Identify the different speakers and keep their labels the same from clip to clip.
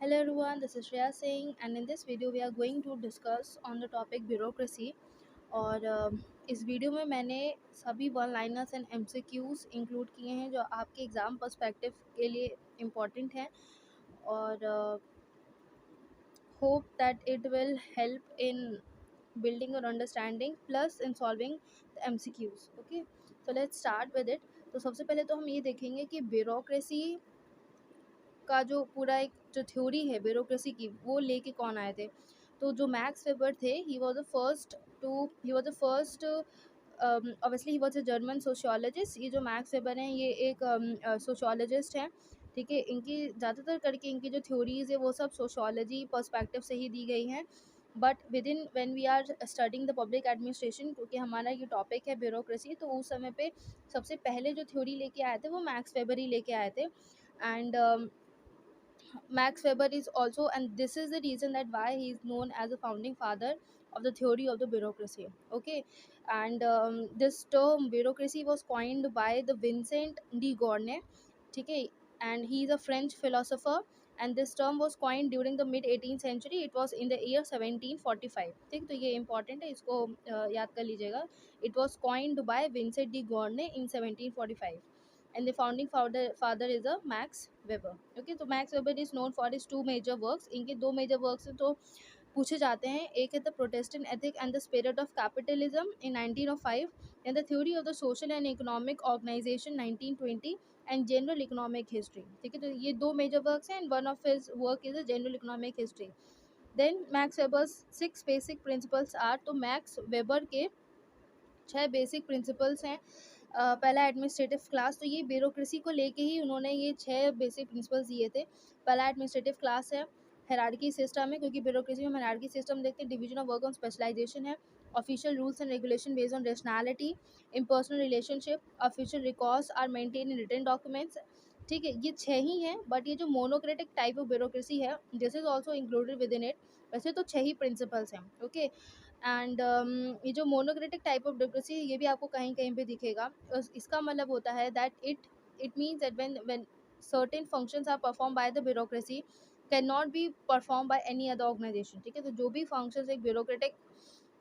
Speaker 1: Hello everyone, this is Shreya Singh, and in this video we are going to discuss on the topic bureaucracy. और इस video में मैंने सभी one liners and MCQs include किए हैं जो आपके एग्ज़ाम पर्सपेक्टिव के लिए इम्पॉर्टेंट हैं और hope that it will help in building और understanding plus in solving the MCQs. Okay, so let's start with it. तो सबसे पहले तो हम ये देखेंगे कि ब्यूरोक्रेसी का जो पूरा एक जो थ्योरी है ब्यूरोक्रेसी की वो लेके कौन आए थे. तो जो मैक्स वेबर थे, he was the first obviously he was a German sociologist. ये जो मैक्स वेबर हैं ये एक सोशियोलॉजिस्ट हैं. ठीक है, इनकी ज़्यादातर करके इनकी जो थ्योरीज़ है वो सब सोशियोलॉजी पर्सपेक्टिव से ही दी गई हैं. But within when we are studying the public administration, क्योंकि हमारा ये टॉपिक है ब्यूरोक्रेसी, तो उस समय पे सबसे पहले जो थ्योरी लेके आए थे वो मैक्स वेबर ही लेके आए थे. And Max Weber is also, and this is the reason that why he is known as the founding father of the theory of the bureaucracy. Okay, and this term bureaucracy was coined by the Vincent de Gournay. Okay, and he is a French philosopher. And this term was coined during the mid 18th century. It was in the year 1745. ठीक, तो ये important है, इसको याद कर लीजिएगा. It was coined by Vincent de Gournay in 1745, and the founding father is a Max Weber. Okay, so Max Weber is known for his two major works. इनके दो major works तो पूछे जाते हैं. एक है the Protestant ethic and the spirit of capitalism in 1905, and the theory of the social and economic organization 1920, and general economic history. ठीक है, तो ये दो मेजर वर्क्स हैं, and one of his work is a general economic history. Then Max Weber's 6 basic principles are. तो Max Weber के 6 basic principles हैं. पहला एडमिनिस्ट्रेटिव क्लास, तो ये ब्यूरोक्रेसी को लेके ही उन्होंने ये 6 बेसिक प्रिंसिपल्स दिए थे. पहला एडमिनिस्ट्रेटिव क्लास है. हायरार्की सिस्टम है, क्योंकि ब्यूरोक्रेसी में हम हायरार्की सिस्टम देखते हैं. Division of work on specialisation है. Official rules and regulation based on rationality. Impersonal relationship. Official records are maintain in written documents. ठीक है, ये 6 ही हैं. बट ये जो मोनोक्रेटिक टाइप ऑफ ब्यूरोक्रेसी है, this is also included within it. वैसे तो 6 ही प्रिंसिपल्स हैं. ओके, एंड ये जो मोनोक्रेटिक टाइप ऑफ डेमोक्रेसी ये भी आपको कहीं कहीं पे दिखेगा. इसका मतलब होता है that it means that when certain functions are perform by the bureaucracy can not be perform by any other organization. ठीक है, तो जो भी फंक्शंस एक ब्यूरोक्रेटिक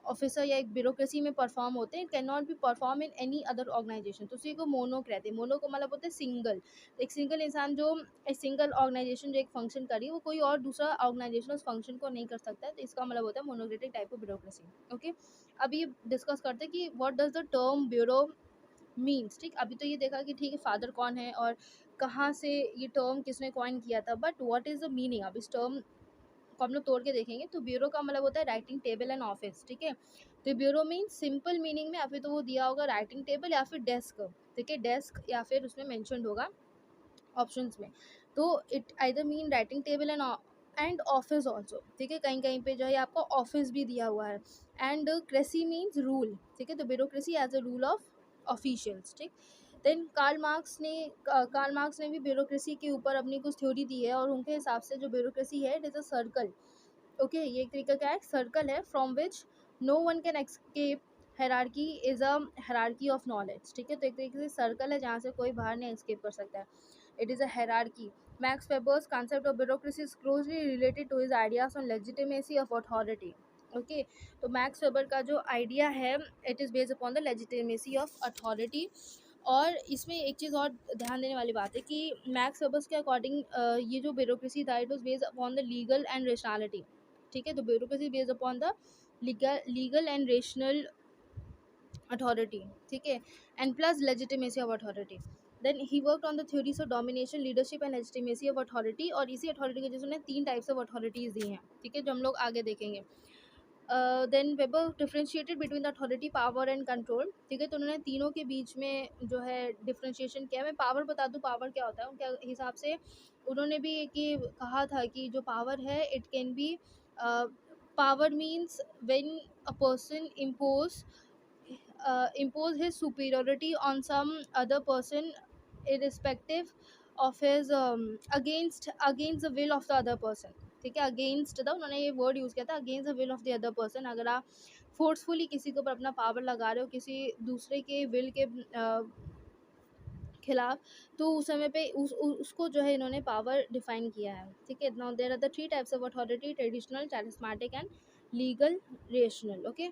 Speaker 1: ऑफिसर या एक ब्यूरोक्रेसी में परफॉर्म होते हैं can not be perform in any other organization. तो उसी को मोनो कहते हैं. मोनो को मतलब होता है सिंगल. एक सिंगल इंसान जो एक सिंगल ऑर्गेनाइजेशन जो एक फंक्शन करी वो कोई और दूसरा ऑर्गेनाइजेशन उस फंक्शन को नहीं कर सकता है. तो इसका मतलब होता है monocratic type of bureaucracy. Okay, अभी डिस्कस करते हैं कि what does the term bureau means. ठीक, अभी तो ये देखा कि ठीक है फादर कौन है और कहाँ से ये टर्म किसने कॉइन किया था, but what is the meaning. अब इस टर्म को हम लोग तोड़ के देखेंगे. तो ब्यूरो का मतलब होता है राइटिंग टेबल एंड ऑफिस. ठीक है, तो ब्यूरो मीन सिंपल मीनिंग में या फिर तो वो दिया होगा राइटिंग टेबल या फिर डेस्क. ठीक है, डेस्क या फिर उसमें मेंशन होगा ऑप्शंस में. तो it either mean writing table and office also. ठीक है, कहीं कहीं पे जो है आपको ऑफिस भी दिया हुआ है. And cracy means rule. ठीक है, तो bureaucracy as a rule of officials. ठीक, देन कार्ल मार्क्स ने भी ब्यूरोक्रेसी के ऊपर अपनी कुछ थ्योरी दी है, और उनके हिसाब से जो ब्यूरोक्रेसी है it is a circle. Okay, ये एक तरीका क्या है, सर्कल है from which no one can escape. Hierarchy is a hierarchy of knowledge. ठीक है, तो एक तरीके से सर्कल है जहाँ से कोई बाहर नहीं एस्केप कर सकता है. It is a hierarchy. Max Weber's concept of bureaucracy is closely related to his ideas on legitimacy of authority. Okay, तो मैक्स वेबर का जो आइडिया है it is based upon the legitimacy of authority. और इसमें एक चीज़ और ध्यान देने वाली बात है कि मैक्स वेबर्स के अकॉर्डिंग ये जो ब्यूरोक्रेसी था it was based upon the legal and rationality. ठीक है, तो bureaucracy based upon the legal and rational authority. ठीक है, and plus legitimacy of authority. Then he work on the theories of domination, leadership and legitimacy of authority. और इसी authority के जिसने 3 types of authorities दी हैं. ठीक है, जो हम लोग आगे देखेंगे. Then Weber differentiated between the authority, power and control. ठीक है, तो उन्होंने तीनों के बीच में जो है डिफ्रेंशिएशन किया. मैं पावर बता दूँ पावर क्या होता है उनके हिसाब से. उन्होंने भी एक ये कहा था कि जो पावर है it can be power means when a person impose his superiority on some other person irrespective of his against the will of the other person. ठीक है, अगेंस्ट द उन्होंने ये वर्ड यूज़ किया था, against the will of the other person. अगर आप forcefully किसी के ऊपर अपना पावर लगा रहे हो किसी दूसरे के विल के खिलाफ, तो उस समय पे उसको जो है इन्होंने पावर डिफाइन किया है, ठीक है। Now there are the three types of authority, traditional, charismatic and legal, rational, okay.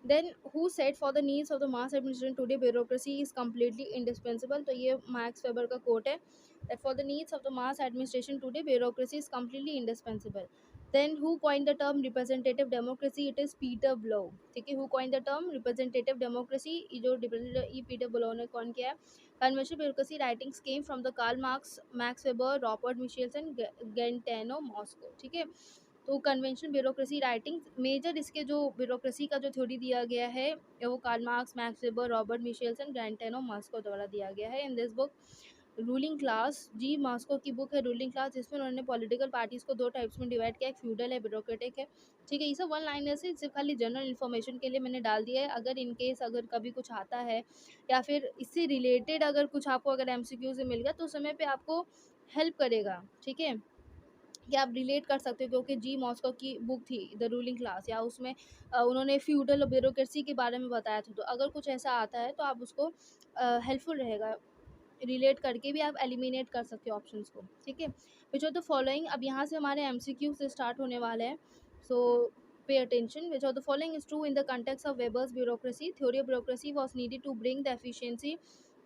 Speaker 1: Then who set for the needs of the mass administration today bureaucracy is completely indispensable, तो ये Max Weber का quote है, that for the needs of the mass administration today bureaucracy is completely indispensable. Then who coin the term representative democracy, it is Peter Blau, ठीक है। Who coin the term representative democracy, ये जो representative Peter Blau ने कौन किया है। Conventional bureaucracy writings came from the Karl Marx, Max Weber, Robert Michelson, Gaetano Mosca, ठीक है। तो कन्वेंशनल ब्यूरोक्रेसी राइटिंग मेजर इसके जो ब्यूरोक्रेसी का जो थ्योरी दिया गया है वो Karl Marx, Max Weber, Robert Michelson, Gaetano Mosca द्वारा दिया गया है। In this book ruling class, G Mosca की बुक है रूलिंग क्लास, जिसमें उन्होंने पॉलिटिकल पार्टीज को दो टाइप्स में डिवाइड किया, एक फ्यूडल है, ब्यूरोक्रेटिक है, ठीक है। ये सब वन लाइनर से सिर्फ खाली जनरल इन्फॉर्मेशन के लिए मैंने डाल दिया है, अगर इन केस अगर कभी कुछ आता है या फिर इससे रिलेटेड अगर कुछ आपको अगर एमसीक्यू से मिल गया तो उस समय पे आपको हेल्प करेगा, ठीक है, कि आप रिलेट कर सकते हो, क्योंकि जी मॉस्को की बुक थी द रूलिंग क्लास, या उसमें उन्होंने फ्यूडल और ब्यूरोक्रेसी के बारे में बताया था, तो अगर कुछ ऐसा आता है तो आप उसको हेल्पफुल रहेगा, रिलेट करके भी आप एलिमिनेट कर सकते हो ऑप्शंस को, ठीक है। विच ऑफ द फॉलोइंग, अब यहाँ से हमारे एमसीक्यू से स्टार्ट होने वाले हैं, so pay attention. Which of the following is true in the context of Weber's bureaucracy? Theory of bureaucracy was needed to bring the efficiency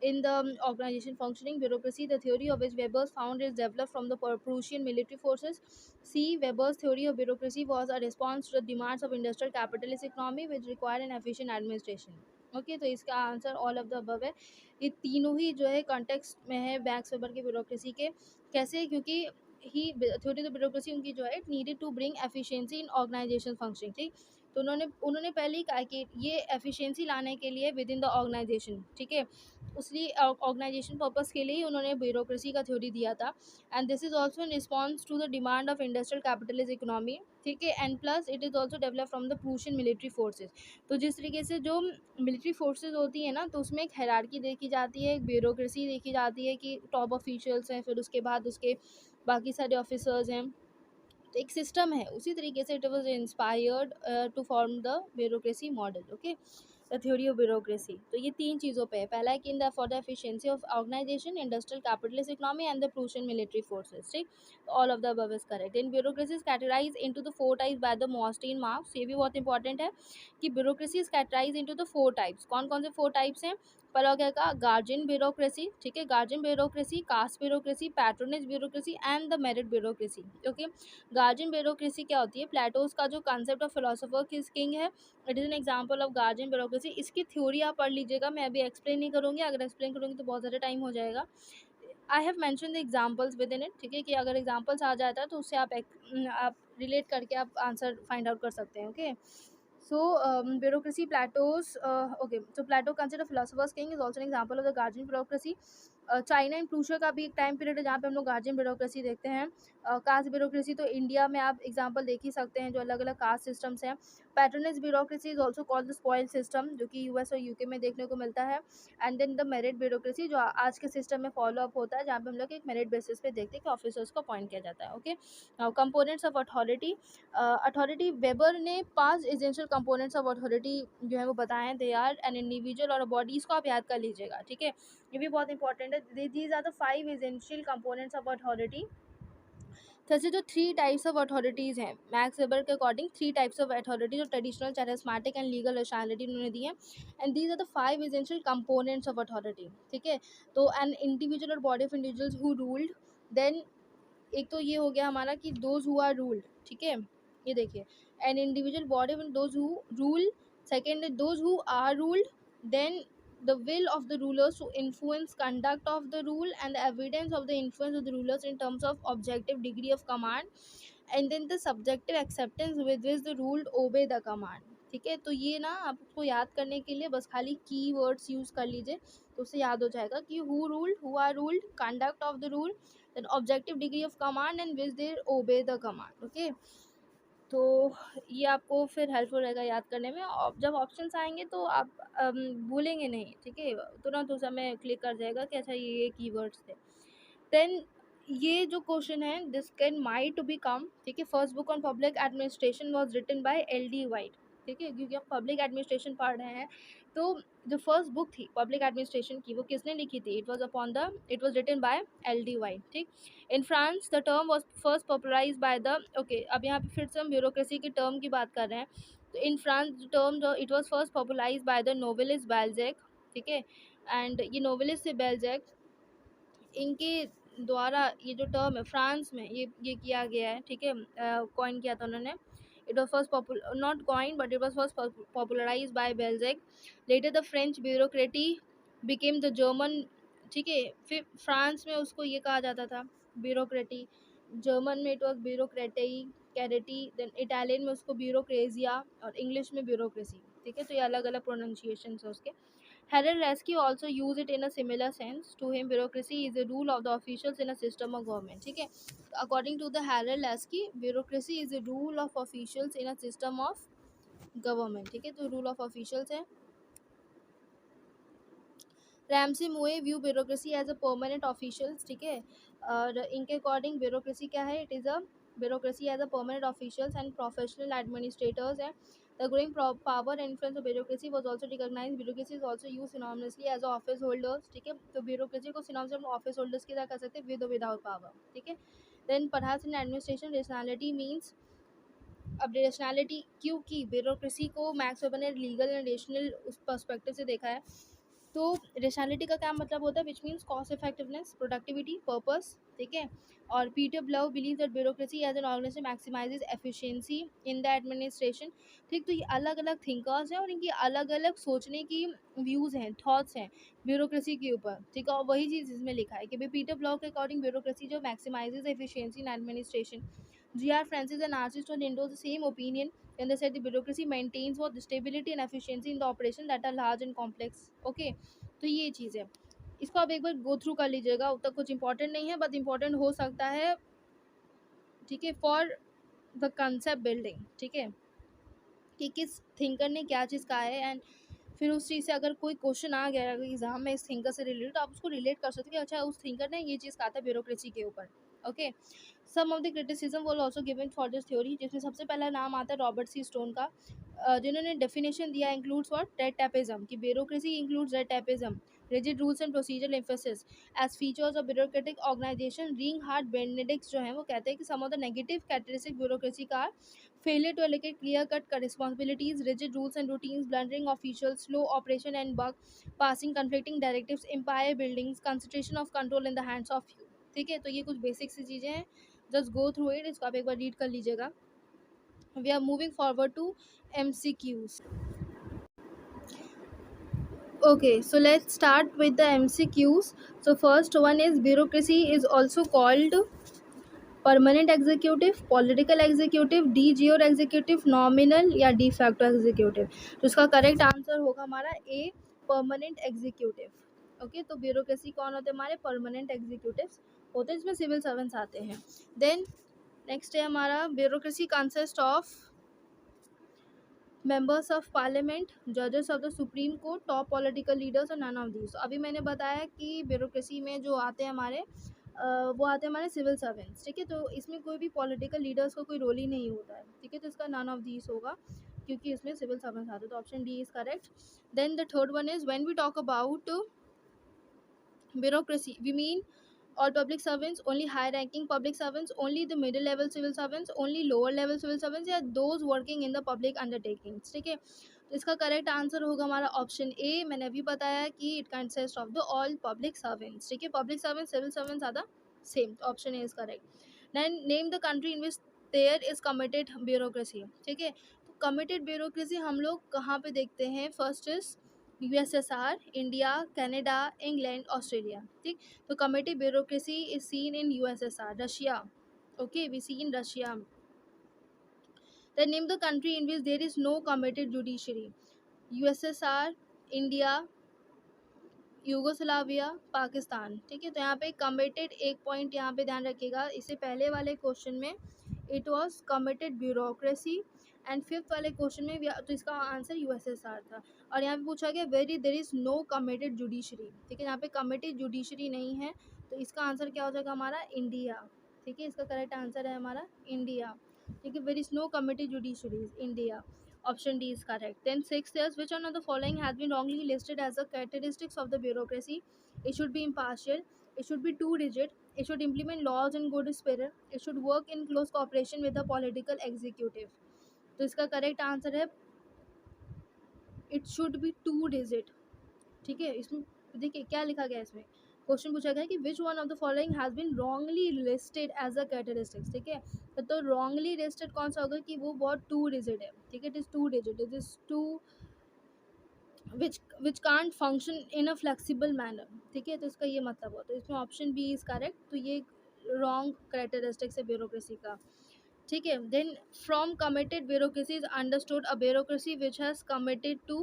Speaker 1: in the organization functioning. Bureaucracy, the theory of which Weber's found, is developed from the Prussian military forces. C. Weber's theory of bureaucracy was a response to the demands of industrial capitalist economy which require an efficient administration. Okay, तो इसका answer all of the above है। ये तीनों ही जो है context में है max Weber के ब्यूरोक्रेसी के। कैसे? क्योंकि ही थ्योरी ऑफ ब्यूरोक्रेसी उनकी जो है it needed to bring efficiency in organization functioning, ठीक। तो उन्होंने उन्होंने पहले ही कहा कि ये एफिशिएंसी लाने के लिए विद इन द ऑर्गेनाइजेशन, ठीक है, उसलिए ऑर्गेनाइजेशन पर्पस के लिए ही उन्होंने ब्यूरोक्रेसी का थ्योरी दिया था। And this is also in response to the demand of industrial capitalist economy, ठीक है। And plus it is also develop from the Prussian military forces. तो जिस तरीके से जो मिलिट्री फोर्सेज होती है ना, तो उसमें एक हायरार्की देखी जाती है, एक ब्यूरोक्रेसी देखी जाती है कि टॉप ऑफिशियल्स हैं, फिर उसके बाद उसके बाकी सारे ऑफिसर्स हैं, तो एक सिस्टम है। उसी तरीके से it was inspired to form the bureaucracy model, okay, the theory of bureaucracy. तो ये तीन चीज़ों पे है, पहला है कि in the for the efficiency of organisation, industrial capitalist economy and the Prussian military forces, ठीक। All of the above is correct. In bureaucracy is categorise into the four types by the मॉस्टीन Marx. ये भी बहुत important है कि bureaucracy is categorise into the four types. कौन कौन से फोर टाइप्स हैं? पहला हो गया गार्जियन ब्यूरोक्रेसी, ठीक है, guardian bureaucracy, caste bureaucracy, patronage bureaucracy and the merit bureaucracy, okay. Guardian bureaucracy क्या होती है? प्लेटोस का जो कॉन्सेप्ट ऑफ फिलोसोफर किस किंग है, it is an example of guardian bureaucracy. इसकी थ्योरी आप पढ़ लीजिएगा, मैं अभी एक्सप्लेन नहीं करूँगी, अगर एक्सप्लेन करूँगी तो बहुत ज़्यादा टाइम हो जाएगा। I have mention the examples with in it, ठीक है, कि अगर एग्जाम्पल्स आ जाता है तो उससे आप रिलेट करके आप आंसर फाइंड आउट कर सकते हैं, okay. So, bureaucracy, Plato's, okay, so Plato considered philosophers king is also an example of the guardian bureaucracy. China and Prussia का भी एक टाइम पीरियड है जहाँ पे हम लोग गार्जियन ब्यूरोक्रेसी देखते हैं। कास्ट ब्यूरोक्रेसी तो इंडिया में आप एग्जांपल देख ही सकते हैं, जो अलग अलग कास्ट सिस्टम्स हैं। Patronage bureaucracy is also called the spoil system, जो कि यूएस और यूके में देखने को मिलता है। And then the merit bureaucracy, जो आज के सिस्टम में फॉलो अप होता है, जहाँ पे हम लोग एक मेरिट बेसिस पे देखते हैं कि ऑफिसर्स को अपॉइंट किया जाता है, okay. Now components of authority. Authority, weber ने 5 एसेंशियल कंपोनेंट्स ऑफ अथॉरिटी जो है वो बताए हैं। दे आर एन इंडिविजुअल और बॉडी, इसको आप याद कर लीजिएगा, ठीक है, ये भी बहुत इंपॉर्टेंट है। These are the 5 essential components of authority. जैसे जो 3 टाइप्स ऑफ अथॉरिटीज़ हैं मैक्स वेबर के अकॉर्डिंग, 3 टाइप्स ऑफ अथॉरिटी, जो traditional, charismatic and legal rationality उन्होंने दी है। And these are the 5 essential components of authority, ठीक है। तो एन इंडिविजुअल और body of individuals who ruled, then एक तो ये हो गया हमारा कि दोज हु आर रूल्ड, ठीक है, ये देखिए, an individual body of those who rule. Second, those who are ruled. Then the will of the rulers to influence conduct of the rule and the evidence of the influence of the rulers in terms of objective degree of command, and then the subjective acceptance with which the ruled obey the command, ठीक है। तो ये ना आप उसको याद करने के लिए बस खाली की वर्ड्स यूज कर लीजिए, तो उससे याद हो जाएगा कि who ruled, who are ruled, conduct of the rule, then objective degree of command and which they obey the command, okay. तो ये आपको फिर हेल्पफुल रहेगा याद करने में, और जब ऑप्शंस आएंगे तो आप भूलेंगे नहीं, ठीक है, तुरंत उस समय क्लिक कर जाएगा कि अच्छा ये कीवर्ड्स थे। देन ये जो क्वेश्चन है, this can might to be come, ठीक है, first book on public administration was written by L D White, ठीक है, क्योंकि हम पब्लिक एडमिनिस्ट्रेशन पढ़ रहे हैं, तो जो फर्स्ट बुक थी पब्लिक एडमिनिस्ट्रेशन की वो किसने लिखी थी? It was written by L D. White, ठीक। In France the term was first popularised by the okay, अब यहाँ पे फिर से हम ब्यूरोक्रेसी के टर्म की बात कर रहे हैं। तो इन फ्रांस टर्म जो it was first popularised by the novelist Balzac, ठीक है। एंड ये नोवेलिस्ट से बैल्जैक, इनके द्वारा ये जो टर्म है फ्रांस में ये किया गया है, ठीक है, कॉइन किया था उन्होंने। It was first not coin but it was first popularise by Balzac. Later the French bureaucracy became the German, ठीक है। फिर फ्रांस में उसको ये कहा जाता था ब्यूरोक्रेटी, जर्मन में इट वॉज ब्यूरोक्रेटी कैरेटी, देन इटालियन में उसको ब्यूरोक्रेजिया, और इंग्लिश में ब्यूरोक्रेसी, ठीक है। तो ये अलग अलग प्रोनाउंसिएशन है उसके। Harold Lasky also use it in a similar sense. To him, bureaucracy is the rule of the officials in a system of government. ठीक है, according to the Harold Lasky, bureaucracy is the rule of officials in a system of government. ठीक है, तो rule of officials है। Ramsay Muir view bureaucracy as a permanent officials, ठीक है। और इनके अकॉर्डिंग ब्यूरोक्रेसी क्या है? It is a bureaucracy as a permanent officials and professional administrators है। The growing power and influence of bureaucracy was also recognised. Bureaucracy is also used synonymously as office holders, ठीक है। तो bureaucracy को synonymous हम office holders की तरह कर सकते हैं, विद और विदाउट पावर, ठीक है। Then perhaps in administration rationality means, अब रेशनैलिटी क्योंकि ब्यूरोक्रेसी को मैक्स वेबर ने लीगल एंड रेशनल उस पर्सपेक्टिव से देखा है। तो रेशनैलिटी का क्या मतलब होता है? Which means cost effectiveness, productivity, purpose, ठीक है। और Peter Blau believe that bureaucracy as an organisation maximises efficiency in the administration, ठीक। तो ये अलग अलग थिंकर्स हैं और इनकी अलग अलग सोचने की व्यूज़ हैं, थॉट्स हैं ब्यूरोक्रेसी के ऊपर, ठीक है। और वही चीज़ इसमें लिखा है कि भाई पीटर ब्लव के अकॉर्डिंग ब्यूरोक्रेसी जो maximises efficiency in administration. G.R. Francis and Narcissus endorsed the same opinion when they said the bureaucracy maintains both stability and efficiency in the operation that are large and complex. Okay, तो ये चीज़ है, इसको आप एक बार go through कर लीजिएगा। उतना कुछ इंपॉर्टेंट नहीं है बट इंपॉर्टेंट हो सकता है, ठीक है, फॉर द कंसेप्ट बिल्डिंग, ठीक है, कि किस थिंकर ने क्या चीज़ कहा है। एंड फिर उस चीज़ से अगर कोई क्वेश्चन आ गया अगर एग्जाम में इस थिंकर से रिलेटेड, तो आप उसको रिलेट कर सकते हो कि अच्छा उस थिंकर ने ये चीज़ कहा था ब्यूरोक्रेसी के ऊपर। Okay, some of the criticism was also given for this theory, जिसमें सबसे पहला नाम आता है रॉबर्ट सी स्टोन का, जिन्होंने डेफिनेशन दिया इंक्लूड्स व्हाट, रेड टैपिज्म, कि bureaucracy includes red tapism, rigid rules and procedural emphasis as features of bureaucratic organization। Reinhard Benedict जो है वो कहते हैं कि some of the negative characteristic bureaucracy का failure to allocate clear cut responsibilities, rigid rules and routines, blundering officials, slow operation and bug passing, conflicting directives, empire buildings, concentration of control in the hands of few, ठीक है। तो ये कुछ basic सी चीज़ें हैं, just go through it, इसको आप एक बार रीड कर लीजिएगा। We are moving forward to MCQs। Okay, so let's start with the MCQs. So first one is bureaucracy is also called permanent executive, political executive, D जियोर executive, nominal या de facto executive. तो इसका correct answer होगा हमारा ए, permanent executive. Okay, तो bureaucracy कौन होते हैं? हमारे परमानेंट एग्जीक्यूटिव होते हैं, जिसमें सिविल सर्वेंट्स आते हैं। देन नेक्स्ट है हमारा bureaucracy consist of members of parliament, जजेस of the supreme court, top political leaders और नन ऑफ दीज। अभी मैंने बताया कि ब्यूरोक्रेसी में जो आते हैं हमारे वो आते हैं हमारे सिविल सर्वेंट्स, ठीक है। तो इसमें कोई भी पॉलिटिकल लीडर्स का कोई रोल ही नहीं होता है, ठीक है। तो इसका नन ऑफ दीज होगा क्योंकि इसमें सिविल सर्वेंट्स आते हैं, तो option D is correct. Then the third one is when we talk about bureaucracy we mean all public servants, only high ranking public servants, only the middle level civil servants, only lower level civil servants, या those working in the public undertakings, ठीक है। तो इसका correct answer होगा हमारा option ए। मैंने अभी बताया कि it consist of the all public servants, ठीक है। Public servants civil servants are the same, तो option A is correct. Then name the country in which there is committed bureaucracy, ठीक है। तो कमिटेड ब्यूरोक्रेसी हम लोग कहाँ पे देखते हैं? First is USSR, India, Canada, England, Australia, ठीक। तो committee bureaucracy is seen in USSR, Russia, okay, we see in Russia. Then name the country in which there is no committed judiciary, USSR, India, Yugoslavia, Pakistan, ठीक है। तो यहाँ पे committed, एक point यहाँ पे ध्यान रखिएगा, इससे पहले वाले क्वेश्चन में it was committed bureaucracy and fifth वाले क्वेश्चन में तो इसका आंसर USSR था। और यहाँ पे पूछा गया very there is no committed judiciary, ठीक है। यहाँ पे कमिटेड जुडिशरी नहीं है, तो इसका आंसर क्या हो जाएगा हमारा? इंडिया, ठीक है। इसका करेक्ट आंसर है हमारा इंडिया, ठीक है। Where is no committed judiciaries, India. Option D is correct. Then sixth is, which one of the following has been wrongly listed as the characteristics of the bureaucracy? It should be impartial. It should be too rigid. It should implement laws in good spirit. It should work in close cooperation with the political executive. तो इसका correct answer है it should B two digit. ठीक है, इसमें देखिए क्या लिखा गया है. इसमें क्वेश्चन पूछा गया कि which one of the following has been wrongly listed as a characteristics. ठीक है, तो रॉन्गली लिस्टेड कौन सा होगा कि वो बहुत टू डिजिट है. ठीक है, it is two digit, it is two which can't function in a flexible manner. ठीक है, तो इसका ये मतलब हो, तो इसमें ऑप्शन बी इज करेक्ट. तो ये रॉन्ग करेक्टरिस्टिक्स है ब्यूरोक्रेसी का. ठीक है, then from committed bureaucracy is understood a bureaucracy which has committed to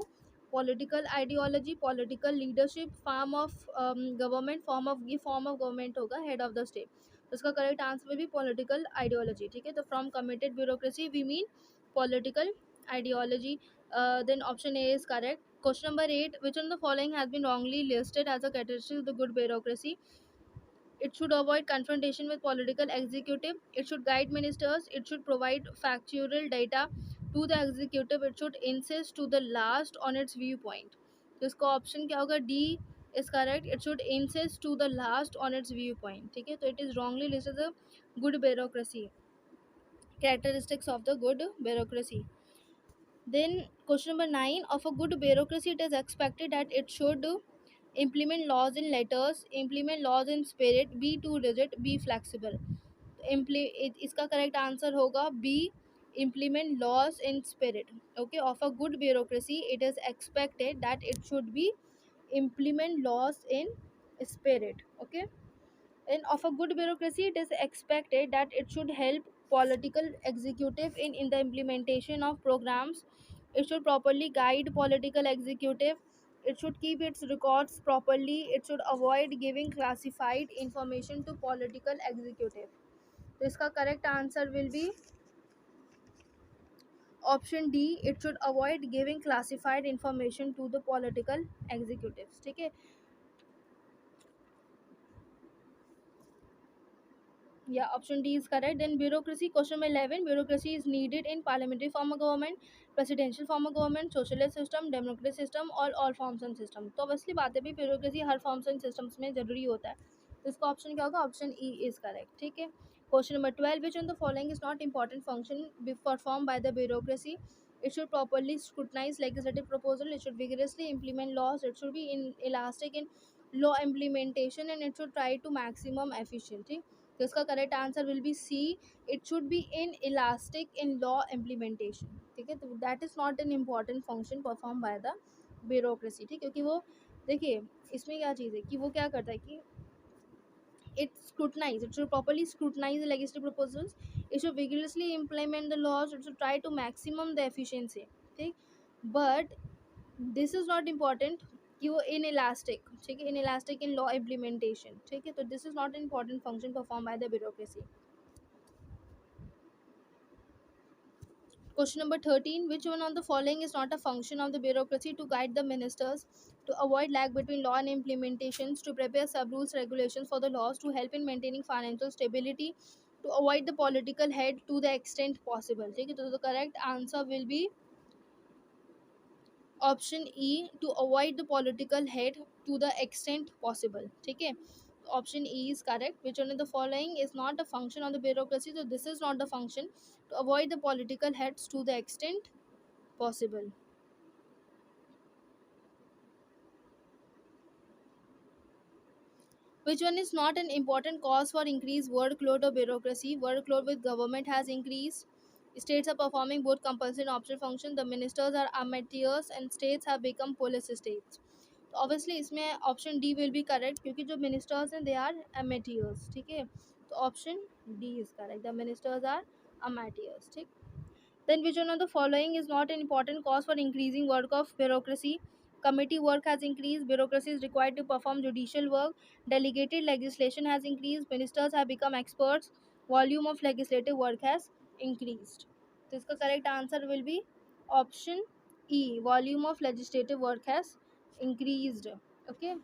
Speaker 1: political ideology, political leadership, form of government, form of government होगा हेड ऑफ द स्टेट. तो इसका correct answer will भी political ideology. ठीक है, तो from committed bureaucracy we mean political ideology. Then option A is correct. Question number 8. Which one of the following has been wrongly listed as a characteristic of the good bureaucracy? It should avoid confrontation with political executive. It should guide ministers. It should provide factual data to the executive. It should insist to the last on its viewpoint. तो इसका option क्या होगा? D is correct. It should insist to the last on its view point. ठीक है, तो it is wrongly listed the good bureaucracy, characteristics of the good bureaucracy. Then question number 9. Of a good bureaucracy, it is expected that it should implement laws in letters, implement laws in spirit, be too rigid, be flexible. इसका correct answer होगा B, implement laws in spirit. Okay, of a good bureaucracy it is expected that it should be implement laws in spirit. Okay, and of a good bureaucracy it is expected that it should help political executive in the implementation of programs. It should properly guide political executive. It should keep its records properly. It should avoid giving classified information to political executive. तो इसका correct answer will be option D. It should avoid giving classified information to the political executives. ठीक है, yeah, option D is correct. Then bureaucracy, question number 11. Bureaucracy is needed in parliamentary form of government, presidential form of government, socialist system, democratic system और all forms and system. तो obviously बात है भी bureaucracy her forms and systems में ज़रूरी होता है. तो इसका ऑप्शन क्या होगा? Option E is correct. ठीक है, question number 12. Which on the following is not important function perform by the bureaucracy? It should properly scrutinize legislative proposal. It should vigorously implement laws. It should be in elastic in law implementation, and it should try to maximum efficiency. तो इसका correct answer will be C. It should be inelastic in law implementation. ठीक है, तो that is not an important function perform by the bureaucracy. ठीक, क्योंकि वो देखिए इसमें क्या चीज़ है कि वो क्या करता है कि it scrutinize, it should properly scrutinize the legislative proposals. It should vigorously implement the laws. It should try to maximum the efficiency. ठीक, but this is not important कि वो इन इलास्टिक. ठीक है, in elastic in law implementation. ठीक है, तो this is not important function perform by the bureaucracy. Question number 13. Which one of the following is not a function of the bureaucracy? To guide the ministers, to avoid lag between law and implementations, to prepare sub rules regulations for the laws, to help in maintaining financial stability, to avoid the political head to the extent possible. ठीक है, तो the correct answer will be option E, to avoid the political head to the extent possible. ठीक है, option E is correct. Which one of the following is not a function of the bureaucracy? तो this is not the function to avoid the political heads to the extent possible. Which one is not an important cause for increased workload or bureaucracy? Workload with government has increased. States are performing both compulsory and optional functions. The ministers are amateurs and states have become police states. तो obviously इसमें option D will be correct, क्योंकि जो ministers हैं they are amateurs. ठीक है, तो option D is correct. The ministers are amateurs. ठीक, then which one of the following is not an important cause for increasing work of bureaucracy? Committee work has increased. Bureaucracy is required to perform judicial work. Delegated legislation has increased. Ministers have become experts. Volume of legislative work has increased. तो इसका correct answer will be option E. Volume of legislative work has increased. Okay.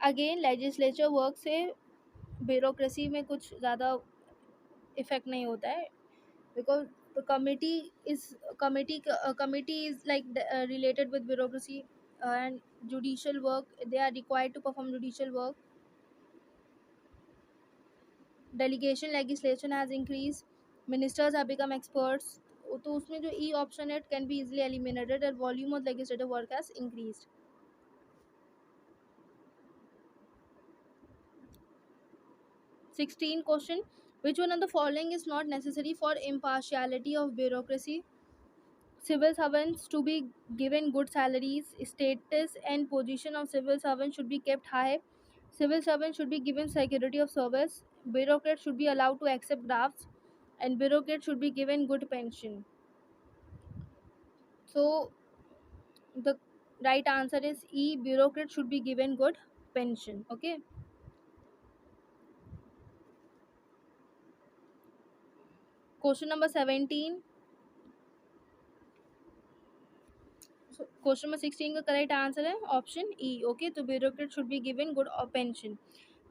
Speaker 1: Again legislature work से bureaucracy में कुछ ज़्यादा effect नहीं होता है, because the committee is like related with bureaucracy and judicial work. They are required to perform judicial work. Delegation legislation has increased. Ministers have become experts. तो उसमें जो ई ऑप्शन है, it can be easily eliminated and volume of legislative work has increased. 16 question, which one of the following is not necessary for impartiality of bureaucracy? Civil servants to be given good salaries. Status and position of civil servants should be kept high. Civil servants should be given security of service. Bureaucrats should be allowed to accept drafts, and bureaucrats should be given good pension. So the right answer is E. Bureaucrats should be given good pension. Okay. Question number 17. So question number 16 का correct answer है option E. Okay, तो bureaucrats should be given good pension.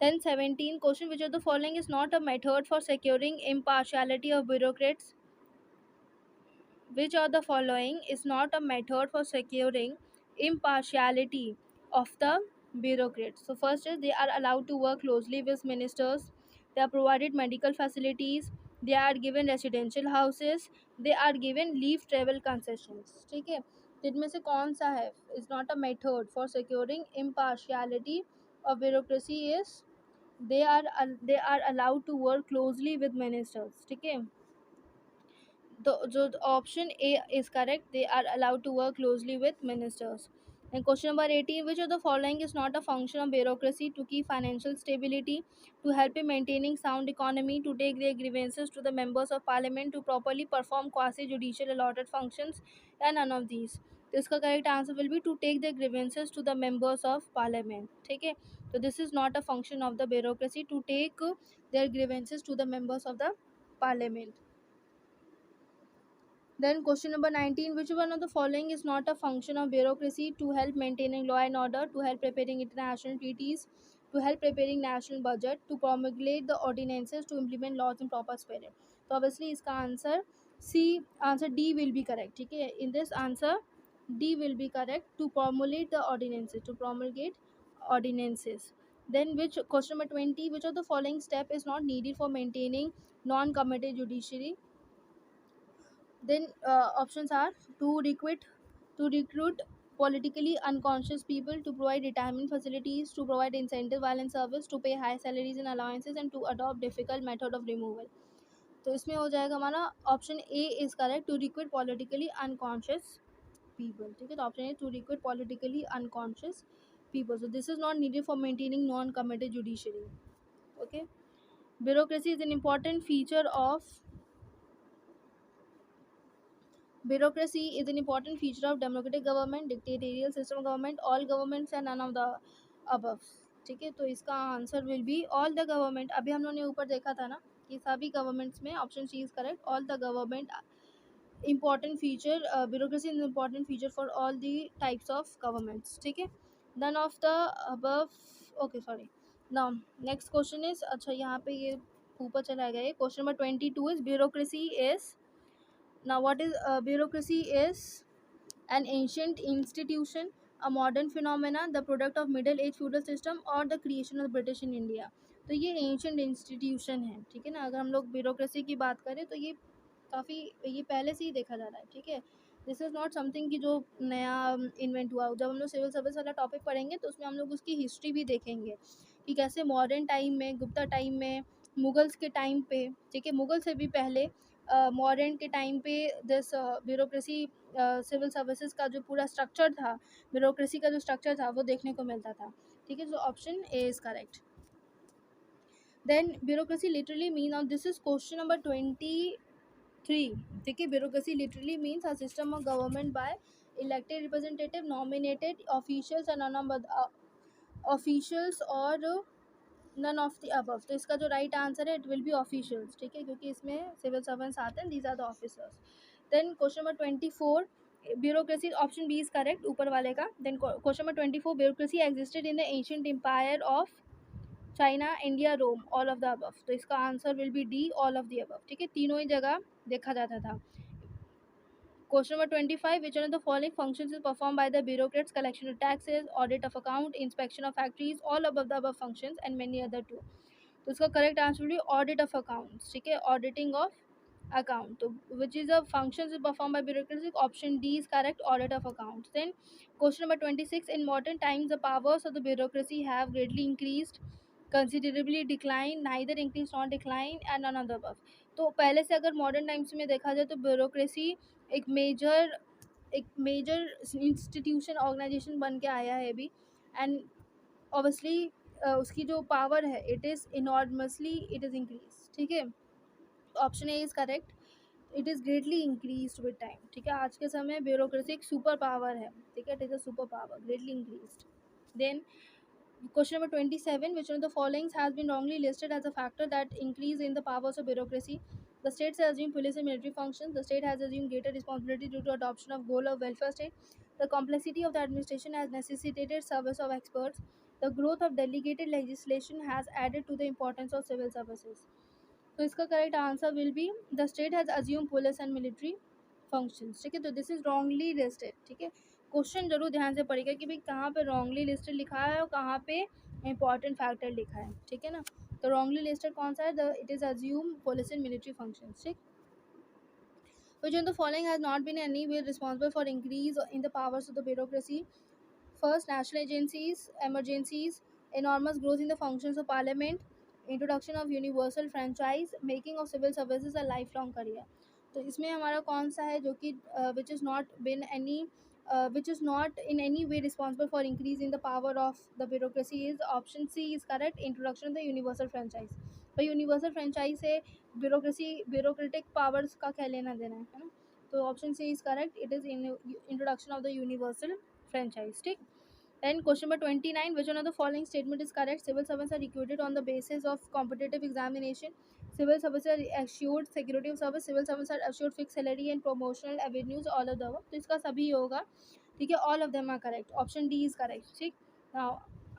Speaker 1: Then 17 question, which of the following is not a method for securing impartiality of bureaucrats? Which of the following is not a method for securing impartiality of the bureaucrats? So first is, they are allowed to work closely with ministers. They are provided medical facilities. They are given residential houses. They are given leave travel concessions. ठीक है, तो इनमें से कौन सा है is not a method for securing impartiality of bureaucracy? is they are allowed to work closely with ministers. ठीक है, the option A is correct. They are allowed to work closely with ministers. And question number 18, which of the following is not a function of bureaucracy? To keep financial stability, to help in maintaining sound economy, to take their grievances to the members of parliament, to properly perform quasi judicial allotted functions, and none of these. तो इसका correct answer will be to take the grievances to the members of parliament. ठीक है, तो this is not a function of the bureaucracy to take their grievances to the members of the parliament. Then question number 19, which one of the following is not a function of bureaucracy? To help maintaining law and order, to help preparing international treaties, to help preparing national budget, to promulgate the ordinances, to implement laws in proper spirit. So obviously इसका answer C, answer D will be correct. ठीक है, in this answer D will be correct, to promulgate the ordinances, to promulgate ordinances. Then which question number 20, which of the following step is not needed for maintaining non-committed judiciary? Then options are to recruit politically unconscious people, to provide retirement facilities, to provide incentive violence service, to pay high salaries and allowances, and to adopt difficult method of removal. तो इसमें हो जाएगा हमारा option A is correct, to recruit politically unconscious people. ठीक है, तो option A to recruit politically unconscious people. So this is not needed for maintaining non-committed judiciary. Okay, bureaucracy is an important feature of Bureaucracy is an important feature of democratic government, dictatorial system of government, all governments and none of the above. ठीक है, तो इसका answer will be all the government. अभी हम लोगों ने ऊपर देखा था ना कि सभी गवर्नमेंट्स में option C is correct, all the government. important feature, bureaucracy is an important feature for all the types of governments. ठीक है, none of the above. Okay, sorry. Now next question is, अच्छा यहाँ पे ये ऊपर चला गया है. Question number 22 is, bureaucracy is, now what is bureaucracy is an ancient institution, a modern phenomena, the product of middle age feudal system, or the creation of British in India. तो ये एंशंट इंस्टीट्यूशन है. ठीक है ना, अगर हम लोग bureaucracy की बात करें तो ये काफ़ी, ये पहले से ही देखा जा रहा है. ठीक है, दिस इज़ नॉट समथिंग कि जो नया इन्वेंट हुआ. जब हम लोग सिविल सर्विस वाला टॉपिक पढ़ेंगे तो उसमें हम लोग उसकी हिस्ट्री भी देखेंगे कि कैसे मॉडर्न टाइम में, गुप्ता टाइम में, मुगल्स के टाइम पे, ठीक है, मुगल से भी पहले मॉडर्न के टाइम पे दिस ब्यूरोक्रेसी, सिविल सर्विसेज का जो पूरा स्ट्रक्चर था, ब्यूरोक्रेसी का जो स्ट्रक्चर था वो देखने को मिलता था. ठीक है, so option A is correct. Then bureaucracy literally mean, और दिस इज क्वेश्चन नंबर 23. ठीक है, bureaucracy literally means a system of government by elected representative nominated officials and non officials और नन ऑफ द अबव. तो इसका जो right answer है it will be officials. ठीक है, क्योंकि इसमें सिविल सर्वेंट्स आते हैं, these are the officers. Then question number 24, bureaucracy, option B is correct ऊपर वाले का. Then question number 24, bureaucracy existed in the ancient empire of China, India, Rome, all of the above. तो इसका answer will be D, all of the above. ठीक है, तीनों ही जगह देखा जाता था। Question number 25, which one of the following functions is performed by the bureaucrats? Collection of taxes, audit of account, inspection of factories, all above the above functions and many other too। तो इसका correct answer भी audit of accounts. ठीक है, auditing of account. तो which is a function is perform by bureaucracy, option D is correct, audit of accounts. Then question number 26, in modern times the powers of the bureaucracy have greatly increased, considerably decline, neither increase not decline and none of the above. तो पहले से अगर modern times में देखा जाए तो bureaucracy एक major institution organisation बन के आया है अभी। एंड ऑब्वियसली उसकी जो पावर है it is enormously it is increase. ठीक है, option A is correct, it is greatly increase with time. ठीक है, आज के समय ब्यूरोक्रेसी एक सुपर पावर है। ठीक है, it is a super power, greatly increase. Then question number 27, which one of the following has been wrongly listed as a factor that increase in the powers of bureaucracy? The states has assumed police and military functions. The state has assumed greater responsibility due to adoption of goal of welfare state. The complexity of the administration has necessitated service of experts. The growth of delegated legislation has added to the importance of civil services. तो इसका correct answer will be the state has assume police and military functions. ठीक है, तो this is wrongly listed. ठीक है, question जरूर ध्यान से पढ़िएगा कि भाई कहाँ पे रॉन्गली लिस्टेड लिखा है और कहाँ पे इंपॉर्टेंट फैक्टर लिखा है। ठीक है ना, तो रॉन्गली लिस्टेड कौन सा है, the it is assume police and military functions. ठीक, which one of the following has not been in any way responsible for increase in the powers of the bureaucracy? First, national agencies, emergencies, enormous growth in the functions of parliament, introduction of universal franchise, making of civil services a lifelong career। तो इसमें हमारा कौन सा है जो कि which is not in any way responsible for increase in the power of the bureaucracy is option C is correct, introduction of the universal franchise। तो universal franchise से ब्यूरोक्रेटिक पावर्स का क्या लेना देना है ना। तो option C is correct, it is introduction of the universal franchise। ठीक, then question number 29, which one of the following statement is correct? Civil servants are recruited on the basis of competitive examination. Civil servants are assured security of service. Civil servants are assured fixed salary and promotional avenues, all of the above। तो इसका सभी होगा। ठीक है, all of them are correct, option D is correct। ठीक, now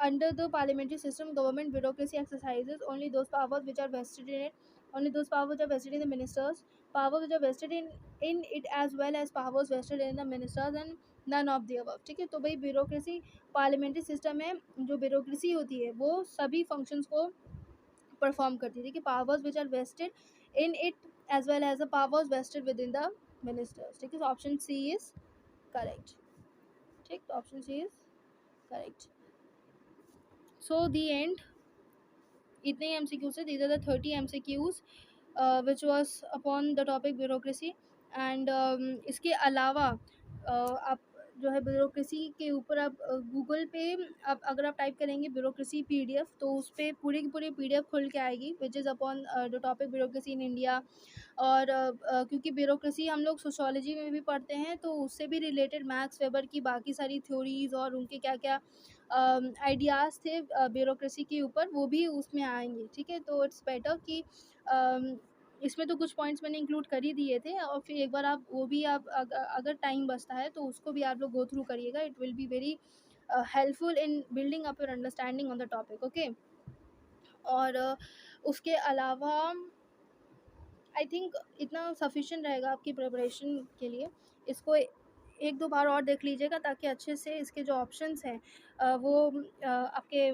Speaker 1: under the parliamentary system government bureaucracy exercises only those powers which are vested in it, only those powers which are vested in the ministers, powers which are vested in it as well as powers vested in the ministers and none of the above। ठीक है, तो भाई bureaucracy parliamentary system में जो bureaucracy होती है वो सभी फंक्शंस को परफॉर्म करती है। ठीक है, powers which are vested in it as well as the powers vested with in the ministers. ठीक है, ऑप्शन सी इज करेक्ट। ठीक, तो option C is correct. So the end, इतने ही MCQ से, these are the 30 MCQs which was upon the topic bureaucracy. And इसके अलावा आप जो है ब्यूरोक्रेसी के ऊपर आप गूगल पे आप अगर आप टाइप करेंगे ब्यूरोक्रेसी PDF तो उस पर पूरी की पूरी PDF खुल के आएगी which is upon the topic bureaucracy in India. और क्योंकि ब्यूरोक्रेसी हम लोग सोशोलॉजी में भी पढ़ते हैं तो उससे भी रिलेटेड मैक्स वेबर की बाकी सारी थ्योरीज और उनके क्या क्या आइडियाज़ थे ब्यूरोक्रेसी के ऊपर वो भी उसमें आएंगे। ठीक है, तो इट्स बेटर कि इसमें तो कुछ पॉइंट्स मैंने इंक्लूड कर ही दिए थे और फिर एक बार आप वो भी आप अगर टाइम बचता है तो उसको भी आप लोग गो थ्रू करिएगा। It will be very helpful in building up your understanding on the topic. Okay, और उसके अलावा आई थिंक इतना सफिशिएंट रहेगा आपकी प्रिपरेशन के लिए। इसको एक दो बार और देख लीजिएगा ताकि अच्छे से इसके जो ऑप्शंस हैं वो आपके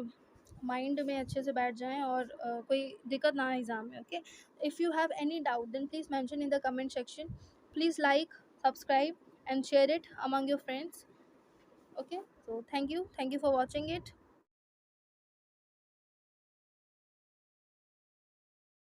Speaker 1: माइंड में अच्छे से बैठ जाएं और कोई दिक्कत ना आए एग्ज़ाम में। Okay, if you have any doubt then please mention in the comment section. Please like, subscribe and share it among your friends. Okay, so thank you for watching it।